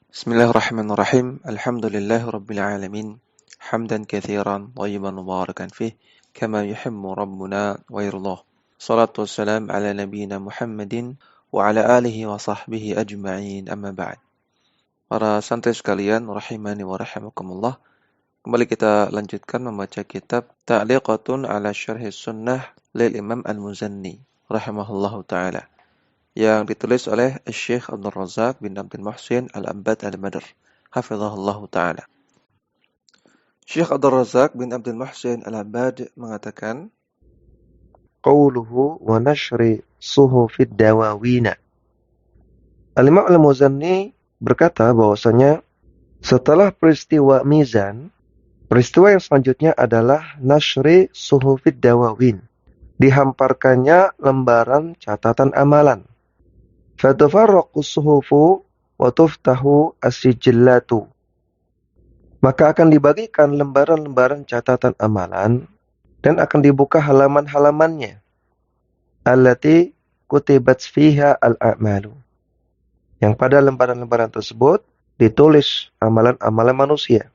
Bismillahirrahmanirrahim. Alhamdulillahirabbil alamin. Hamdan katsiran thayyiban mubarakan fih kama yuhibbu rabbuna wa yardah. Shalatu wassalam ala nabiyyina Muhammadin wa ala alihi wa sahbihi ajma'in. Amma ba'd. Para santri sekalian, rahimani wa rahimakumullah. Kembali kita lanjutkan membaca kitab Ta'liqatun ala Syarhi Sunnah lil Imam Al-Muzanni rahimahullahu taala, yang ditulis oleh Syekh Abdul Razak bin Abdul Muhsin Al-Abbad Al-Badr hafizahullahu taala. Syekh Abdul Razak bin Abdul Muhsin Al-Abbad mengatakan, Qawluhu wa nashri suhufid dawawina. Al-Imam Al-Muzanni berkata bahwasanya setelah peristiwa Mizan, peristiwa yang selanjutnya adalah nashri suhufid dawawin, dihamparkannya lembaran catatan amalan. Fatufarraqu suhufu wa tuftahu as-sijillatu. Maka akan dibagikan lembaran-lembaran catatan amalan dan akan dibuka halaman-halamannya. Allati kutibat fiha al-a'malu. Yang pada lembaran-lembaran tersebut ditulis amalan-amalan manusia.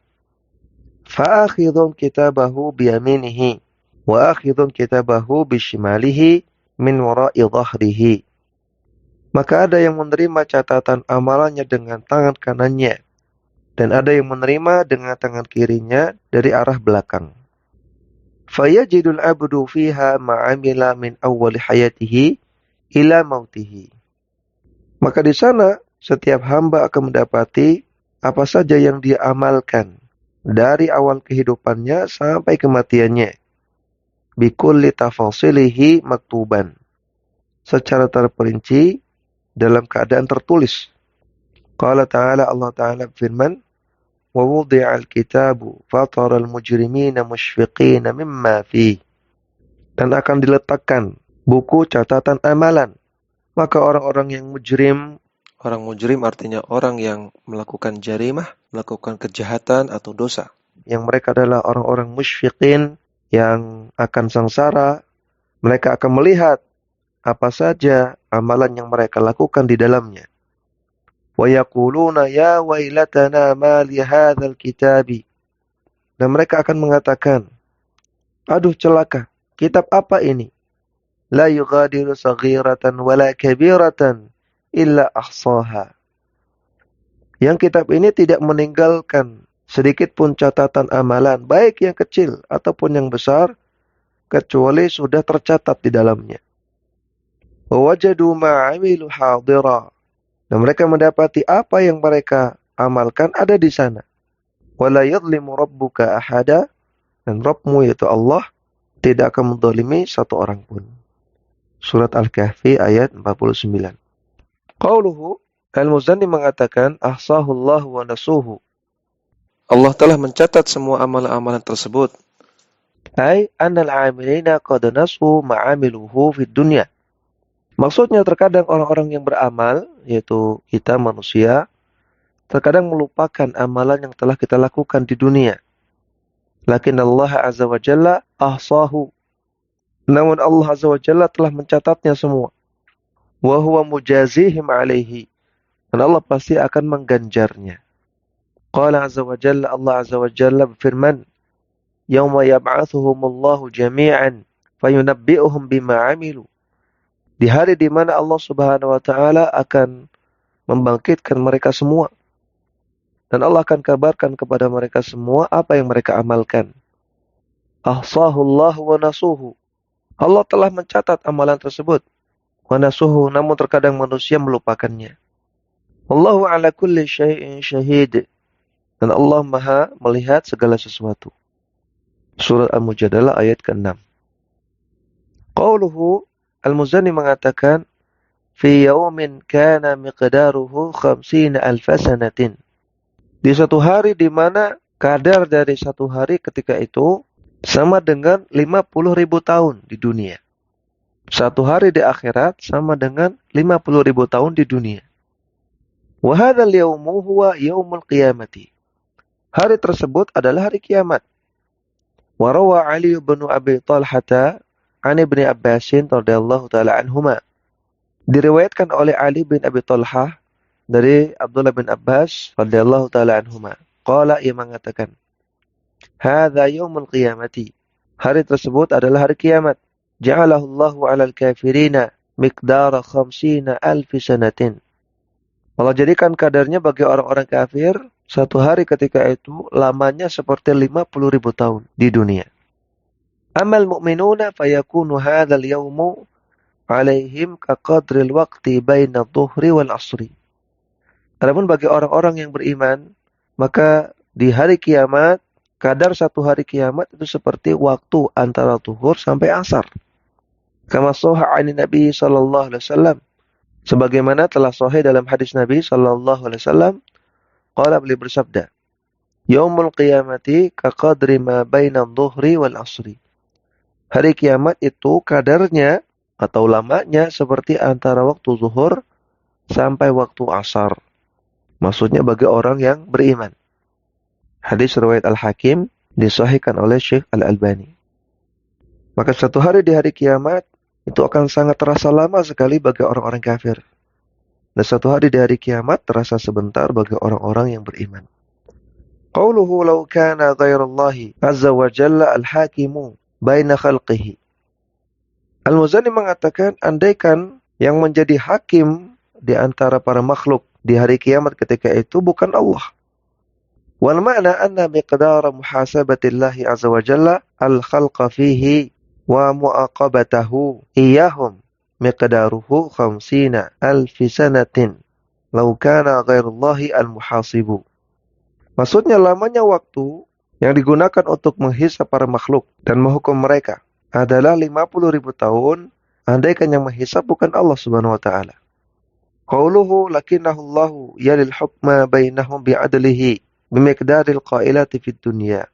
Fa'akhidun kitabahu biyaminihi wa akhidun kitabahu bishimalihi min wara'i dhahrihi. Maka ada yang menerima catatan amalannya dengan tangan kanannya, dan ada yang menerima dengan tangan kirinya dari arah belakang. Fayajidul abdu fiha ma'amila min awwali hayatihi ila mautihi. Maka di sana setiap hamba akan mendapati apa saja yang dia amalkan dari awal kehidupannya sampai kematiannya. Bikulli tafasilihi maktuban. Secara terperinci dalam keadaan tertulis. Qala ta'ala, Allah Ta'ala firman, wa wudi'al kitabu fataral mujrimina musyfiqina mimma fi. Dan akan diletakkan buku catatan amalan. Maka orang-orang yang mujrim, orang mujrim artinya orang yang melakukan jarimah, melakukan kejahatan atau dosa. Yang mereka adalah orang-orang musyfiqin yang akan sengsara. Mereka akan melihat apa saja amalan yang mereka lakukan di dalamnya. Wa yaquluna ya wailatana ma li hadzal kitabi. Dan mereka akan mengatakan, aduh celaka, kitab apa ini? La yughadiru saghiratan wala kabiratan illa ahsaha. Yang kitab ini tidak meninggalkan sedikit pun catatan amalan, baik yang kecil ataupun yang besar, kecuali sudah tercatat di dalamnya. Wajadu ma'amilu hadira. Dan mereka mendapati apa yang mereka amalkan ada di sana. Wala yadlimu rabbuka ahada. Dan Rabbmu yaitu Allah tidak akan menzalimi satu orang pun. Surat Al-Kahfi ayat 49. Qauluhu, Al-Muzanni mengatakan, ahsahullahu wa nasuhu. Allah telah mencatat semua amalan-amalan tersebut. Ay, annal amilina qad nasu ma'amiluhu fid dunya. Maksudnya terkadang orang-orang yang beramal, yaitu kita manusia, terkadang melupakan amalan yang telah kita lakukan di dunia. Lakin Allah Azza wa Jalla ahsahu. Namun Allah Azza wa Jalla telah mencatatnya semua. Wa huwa mujazihim alaihi. Dan Allah pasti akan mengganjarnya. Qala Azza wa Jalla, Allah Azza wa Jalla berfirman, Yawma yab'athuhumullahu jami'an fayunabbi'uhum bima amilu. Di hari di mana Allah Subhanahu wa taala akan membangkitkan mereka semua. Dan Allah akan kabarkan kepada mereka semua apa yang mereka amalkan. Ahsahullahu wa nasuhu. Allah telah mencatat amalan tersebut. Wa nasuhu, namun terkadang manusia melupakannya. Wallahu ala kulli syai'in syahid. Dan Allah Maha melihat segala sesuatu. Surat Al-Mujadalah ayat ke-6. Qauluhu, Al-Muzanni mengatakan, fi yawmin kana miqdaruhu 50,000 sanatin. Di satu hari di mana kadar dari satu hari ketika itu sama dengan 50.000 tahun di dunia. Satu hari di akhirat sama dengan 50.000 tahun di dunia. Wa hadzal yawmu huwa yaumul qiyamati. Hari tersebut adalah hari kiamat. Wa rawa Ali bin Abi Talhah an Ibnu Abbasin radhiyallahu taala anhuma. Diriwayatkan oleh Ali bin Abi Talhah dari Abdullah bin Abbas radhiyallahu taala anhuma. Qala, ia mengatakan, "Hadza yaumul qiyamati." Hari tersebut adalah hari kiamat. Ja'alahu Allahu 'alal kafirina miqdara 50,000 sanatin. Allah jadikan kadarnya bagi orang-orang kafir satu hari ketika itu lamanya seperti 50.000 tahun di dunia. Amal mu'minuna fayakunu hadzal yaumu 'alaihim kaqadril waqti baina dhuhri wal 'ashri. Adapun bagi orang-orang yang beriman, maka di hari kiamat, kadar satu hari kiamat itu seperti waktu antara zuhur sampai asar. Kama sahha 'ani Nabi sallallahu alaihi wasallam. Sebagaimana telah sahih dalam hadis Nabi sallallahu alaihi wasallam, qala, beliau bersabda, "Yaumul qiyamati kaqadri ma baina dhuhri wal 'ashri." Hari kiamat itu kadarnya atau lamanya seperti antara waktu zuhur sampai waktu asar. Maksudnya bagi orang yang beriman. Hadis riwayat Al-Hakim disahihkan oleh Syekh Al-Albani. Maka satu hari di hari kiamat itu akan sangat terasa lama sekali bagi orang-orang kafir. Dan satu hari di hari kiamat terasa sebentar bagi orang-orang yang beriman. Qauluhu law kana ghairullahi azza wa jalla al-hakimu baina khalqihi. Al-Muzani mengatakan, andaikan yang menjadi hakim di antara para makhluk di hari kiamat ketika itu bukan Allah. Wal ma'na anna miqdara muhasabatillahi azza wa jalla al-khalqa fihi wa mu'aqabatahu iyahum miqdaruhu 50,000 sanatin law kana ghairullahi al-muhasibu. Maksudnya lamanya waktu yang digunakan untuk menghisab para makhluk dan menghukum mereka adalah 50.000 tahun andaikan yang menghisab bukan Allah Subhanahu wa taala. Qauluhu lakinnahu Allahu yalil hukma bainahum bi'adlihi bimiqdaril qailati fid dunya.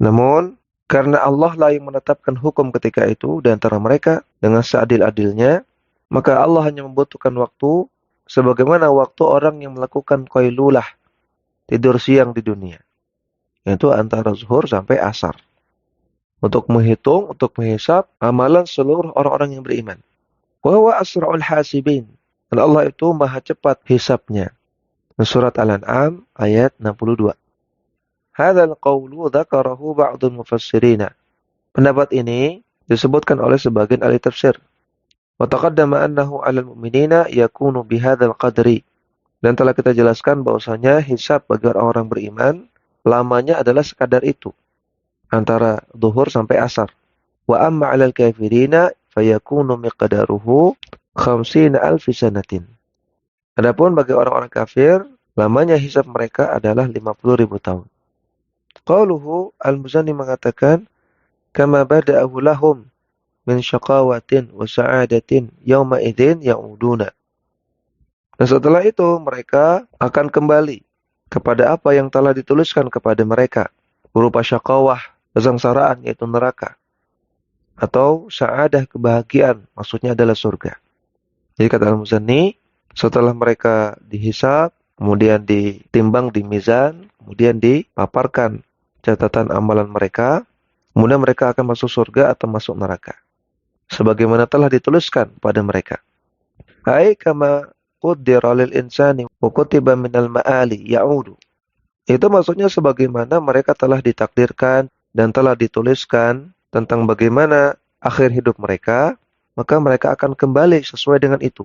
Namun karena Allah lah yang menetapkan hukum ketika itu di antara mereka dengan seadil-adilnya, maka Allah hanya membutuhkan waktu sebagaimana waktu orang yang melakukan qailulah, tidur siang di dunia, yaitu antara zuhur sampai asar, untuk menghitung, untuk menghisab amalan seluruh orang-orang yang beriman. Wa huwa asra'ul hasibin. Dan Allah itu maha cepat hisabnya. Surat Al-An'am ayat 62. Hadzal qawlu dzakarahu ba'dul mufassirina. Pendapat ini disebutkan oleh sebagian ahli tafsir. Wa taqaddama annahu 'alal mu'minina yakunu bihadzal qadri. Dan telah kita jelaskan bahwasanya hisab bagi orang-orang beriman lamanya adalah sekadar itu, antara zuhur sampai asar. Wa amma 'alal kafirina fayakunu miqdaruhu 50,000 sanatin. Adapun bagi orang-orang kafir, lamanya hisab mereka adalah 50.000 tahun. Qauluhu, Al-Muzani mengatakan, kama bada'ahu lahum min syaqawatin wa sa'adatin yawma idzin ya'uduna. Dan setelah itu mereka akan kembali kepada apa yang telah dituliskan kepada mereka berupa syaqawah, kesengsaraan yaitu neraka, atau sa'adah, kebahagiaan, maksudnya adalah surga. Jadi kata Al-Muzani, setelah mereka dihisab, kemudian ditimbang di mizan, kemudian dipaparkan catatan amalan mereka, kemudian mereka akan masuk surga atau masuk neraka, sebagaimana telah dituliskan pada mereka. Hai kama qaddara lil insani wa kutiba minal ma'ali ya'udu. Itu maksudnya sebagaimana mereka telah ditakdirkan dan telah dituliskan tentang bagaimana akhir hidup mereka, maka mereka akan kembali sesuai dengan itu.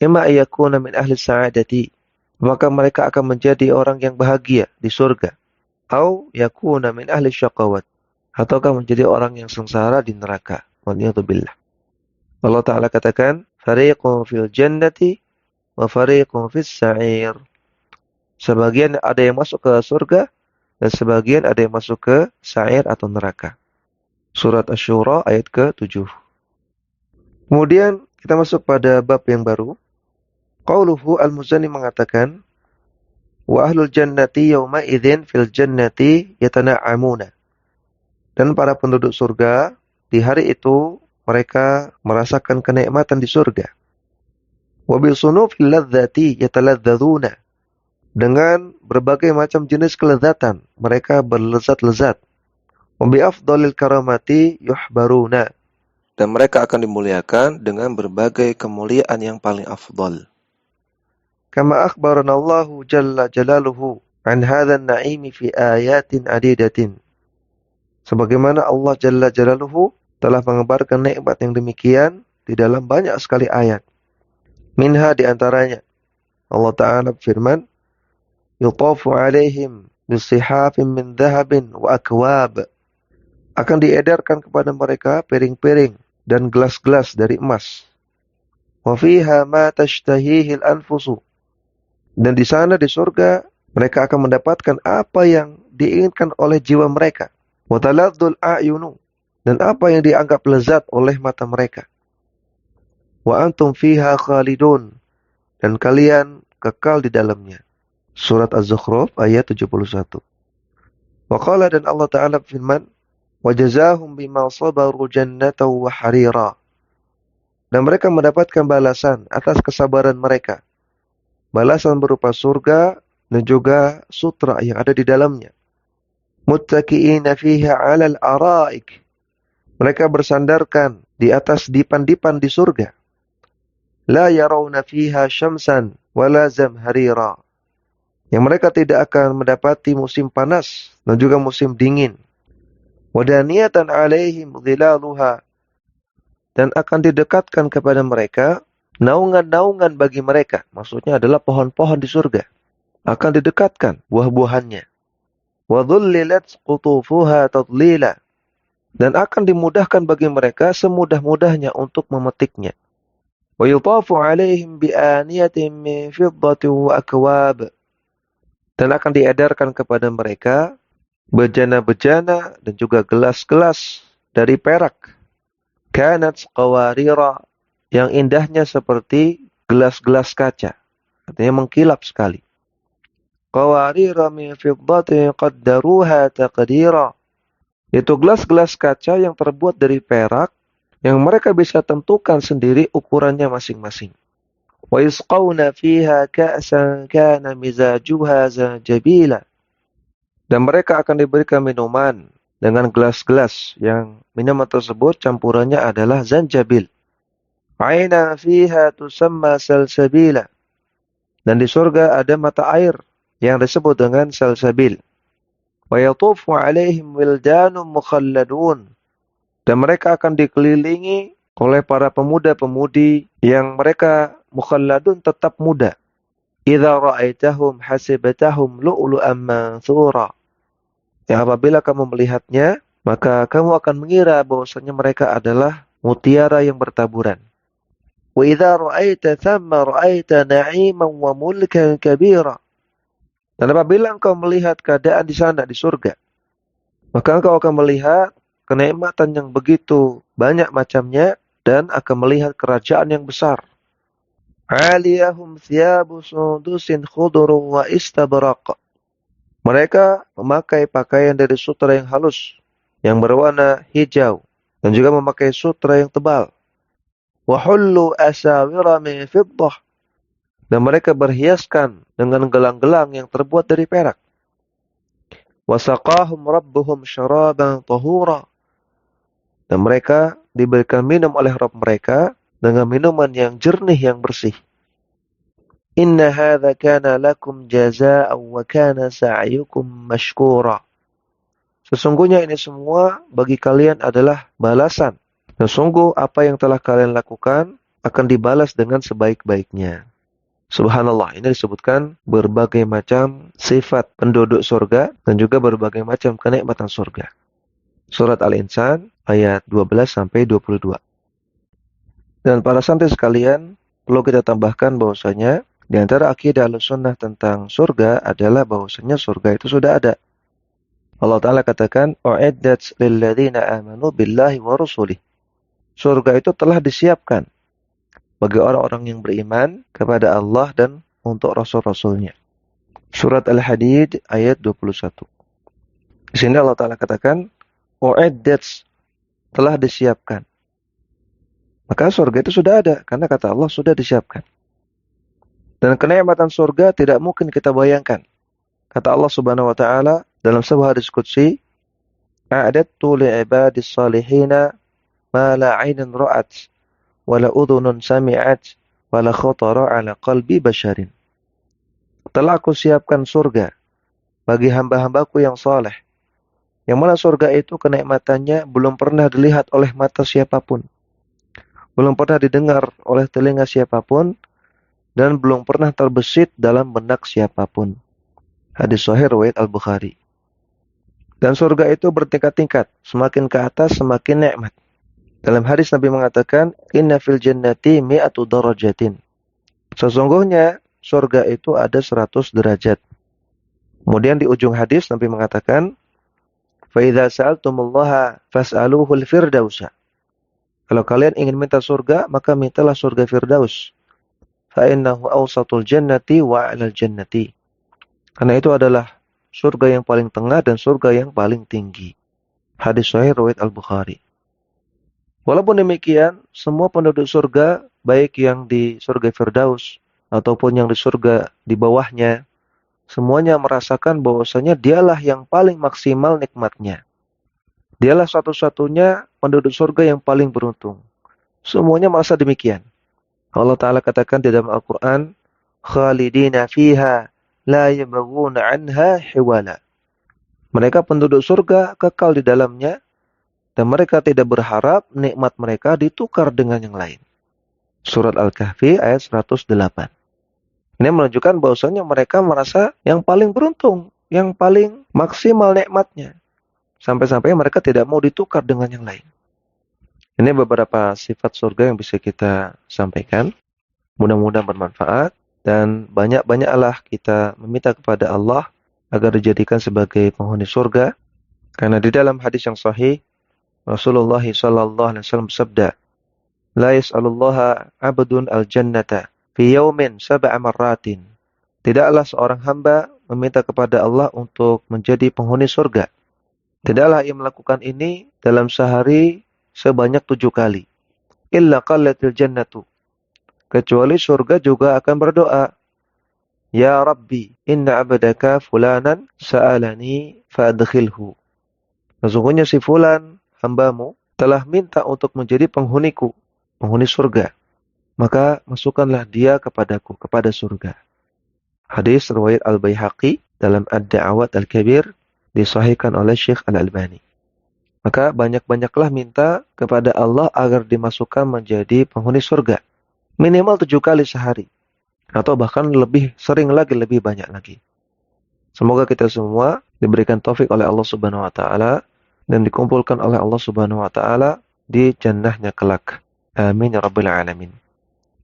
Imma ayakuna min ahli sa'adati, maka mereka akan menjadi orang yang bahagia di surga. Au yakuna min ahli syaqawat, ataukah menjadi orang yang sengsara di neraka. Waliyadzubillah. Allah Ta'ala katakan, fariqun fil jannati wa fariqun fis sa'ir. Sebagian ada yang masuk ke surga dan sebagian ada yang masuk ke sa'ir atau neraka. Surat Asy-Syura ayat ke-7. Kemudian kita masuk pada bab yang baru. Qauluhu, Al-Muzani mengatakan, wa ahlul jannati yawma idzin fil jannati yatana'amuna. Dan para penduduk surga di hari itu mereka merasakan kenikmatan di surga. Wa bi sunufil ladzati yataladzadzuna. Dengan berbagai macam jenis kelezatan mereka berlezat-lezat. Wa bi afdhalil karamati yuhbaruna. Dan mereka akan dimuliakan dengan berbagai kemuliaan yang paling afdal. Kama akhbarana Allah jalla jalaluhu an hadha an-na'imi fi ayatin adidatin. Sebagaimana Allah jalla jalaluhu telah mengabarkan nikmat yang demikian di dalam banyak sekali ayat. Minha di antaranya Allah Ta'ala berfirman, yutafu alaihim bisihafin min dhahabin wa akwab. Akan diedarkan kepada mereka piring-piring dan gelas-gelas dari emas. Wa fiha ma tashtahihi al-anfusu. Dan di sana di surga mereka akan mendapatkan apa yang diinginkan oleh jiwa mereka. Wa taladzul a'yunu. Dan apa yang dianggap lezat oleh mata mereka. Wa antum fiha khalidun. Dan kalian kekal di dalamnya. Surat Az-Zukhruf ayat 71. Wa qala, dan Allah Ta'ala firman, wa jazahum bima sabaru jannatan wa harira. Dan mereka mendapatkan balasan atas kesabaran mereka. Balasan berupa surga dan juga sutra yang ada di dalamnya. Muttaqi'ina fiha 'alal araik. Mereka bersandarkan di atas dipan-dipan di surga. La yarawna fiha syamsan wala zamharira. Yang mereka tidak akan mendapati musim panas dan juga musim dingin. Wadaniyatan 'alaihim dhilaluha. Dan akan didekatkan kepada mereka naungan-naungan bagi mereka. Maksudnya adalah pohon-pohon di surga. Akan didekatkan buah-buahannya. Wa dhullilat qutufuha tadlila. Dan akan dimudahkan bagi mereka semudah-mudahnya untuk memetiknya. Wa yutafu alaihim bi'aniyatin min fiddatin wa akwab. Dan akan diedarkan kepada mereka bejana-bejana dan juga gelas-gelas dari perak. Kanat qawarira, yang indahnya seperti gelas-gelas kaca. Artinya mengkilap sekali. Qawarira min fiddatin qaddaruha taqdira. Itu gelas-gelas kaca yang terbuat dari perak yang mereka bisa tentukan sendiri ukurannya masing-masing. Wa yusqawna fiha ka'san kana mizajuha zanjabila. Dan mereka akan diberikan minuman dengan gelas-gelas yang minuman tersebut campurannya adalah zanjabil. Aina fiha tusamma salsabila. Dan di surga ada mata air yang disebut dengan salsabil. Wa yatufu alaihim wildanun mukhalladun. Dan mereka akan dikelilingi oleh para pemuda-pemudi yang mereka mukhalladun, tetap muda. Idza ra'aitahum hasibatahum lu'lu'an manthura. Yang apabila kamu melihatnya, maka kamu akan mengira bahwasanya mereka adalah mutiara yang bertaburan. Wa idza ra'aita thamma ra'aita na'iman wa mulkan kabira. Dan apabila engkau melihat keadaan di sana di surga, maka engkau akan melihat kenikmatan yang begitu banyak macamnya dan akan melihat kerajaan yang besar. Aliyahum thiyabu sundusin khudurun wa istabraq. Mereka memakai pakaian dari sutra yang halus, yang berwarna hijau, dan juga memakai sutra yang tebal. Wa hullu asawira min fiddah. Dan mereka berhiaskan dengan gelang-gelang yang terbuat dari perak. Wa saqahum rabbuhum syaraban tahura. Dan mereka diberikan minum oleh Rabb mereka dengan minuman yang jernih, yang bersih. Inna hadza kana lakum jazaa'an wa kana sa'yukum mashkura. Sesungguhnya ini semua bagi kalian adalah balasan. Dan sungguh apa yang telah kalian lakukan akan dibalas dengan sebaik-baiknya. Subhanallah, ini disebutkan berbagai macam sifat penduduk surga dan juga berbagai macam kenikmatan surga. Surat Al-Insan ayat 12-22. Dan para santri sekalian, perlu kita tambahkan bahwasanya di antara akidah Ahlussunnah tentang surga adalah bahwasanya surga itu sudah ada. Allah Ta'ala katakan, "U'iddat lilladzina amanu billahi wa rusulih." Surga itu telah disiapkan bagi orang-orang yang beriman kepada Allah dan untuk Rasul-Rasulnya. Surat Al-Hadid ayat 21. Di sini Allah Ta'ala katakan, "U'iddat," telah disiapkan. Maka surga itu sudah ada, karena kata Allah sudah disiapkan. Dan kenikmatan surga tidak mungkin kita bayangkan. Kata Allah Subhanahu wa Ta'ala dalam sebuah hadis qudsi, "A'adattu li'ibadis salihina ma la 'ainun ra'at wa la udhunun sami'at wa la khatara 'ala qalbi basharin." telah aku siapkan surga bagi hamba-hambaku yang saleh. Yang mana surga itu kenikmatannya belum pernah dilihat oleh mata siapapun, belum pernah didengar oleh telinga siapapun, dan belum pernah terbesit dalam benak siapapun. Hadis sahih riwayat Al-Bukhari. Dan surga itu bertingkat-tingkat, semakin ke atas semakin nikmat. Dalam hadis Nabi mengatakan, "Inna fil jannati mi'atu darajatin." Sesungguhnya surga itu ada 100 derajat. Kemudian di ujung hadis Nabi mengatakan, "Fa idza sa'altumullaha fas'aluhul firdausa." Kalau kalian ingin minta surga, maka mintalah surga Firdaus. Fa innahu awsatul jannati wa 'alal jannati. Karena itu adalah surga yang paling tengah dan surga yang paling tinggi. Hadis sahih riwayat Al-Bukhari. Walaupun demikian, semua penduduk surga, baik yang di surga Firdaus ataupun yang di surga di bawahnya, semuanya merasakan bahwasanya dialah yang paling maksimal nikmatnya. Dialah satu-satunya penduduk surga yang paling beruntung. Semuanya merasa demikian. Allah Ta'ala katakan di dalam Al-Quran, "Khalidina fiha la yabghuna anha hiwala." Mereka penduduk surga kekal di dalamnya, dan mereka tidak berharap nikmat mereka ditukar dengan yang lain. Surat Al-Kahfi ayat 108. Ini menunjukkan bahwasanya mereka merasa yang paling beruntung, yang paling maksimal nikmatnya. Sampai-sampai mereka tidak mau ditukar dengan yang lain. Ini beberapa sifat surga yang bisa kita sampaikan. Mudah-mudahan bermanfaat. Dan banyak-banyaklah kita meminta kepada Allah agar dijadikan sebagai penghuni surga. Karena di dalam hadis yang sahih, Rasulullah SAW bersabda, "La yas'alullaha abdun al-jannata fi yaumin sab'a marratin." Tidaklah seorang hamba meminta kepada Allah untuk menjadi penghuni surga. Tidaklah ia melakukan ini dalam sehari sebanyak 7 kali. Illa qallatil jannatu. Kecuali surga juga akan berdoa, "Ya Rabbi, inna abdaka fulanan sa'alani fa'adkhilhu." Sesungguhnya si fulan, hambamu, telah minta untuk menjadi penghuniku, penghuni surga. Maka masukkanlah dia kepadaku, kepada surga. Hadis riwayat Al-Baihaqi dalam Ad-Da'awat Al-Kabir, disahihkan oleh Syekh Al-Albani. Maka banyak-banyaklah minta kepada Allah agar dimasukkan menjadi penghuni surga. Minimal 7 kali sehari. Atau bahkan lebih sering lagi, lebih banyak lagi. Semoga kita semua diberikan taufik oleh Allah Subhanahu wa taala dan dikumpulkan oleh Allah Subhanahu wa taala di jannahnya kelak. Amin ya rabbal alamin.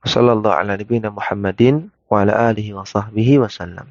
Wassallallahu ala nabiyyina Muhammadin wa ala alihi wa sahbihi wasallam.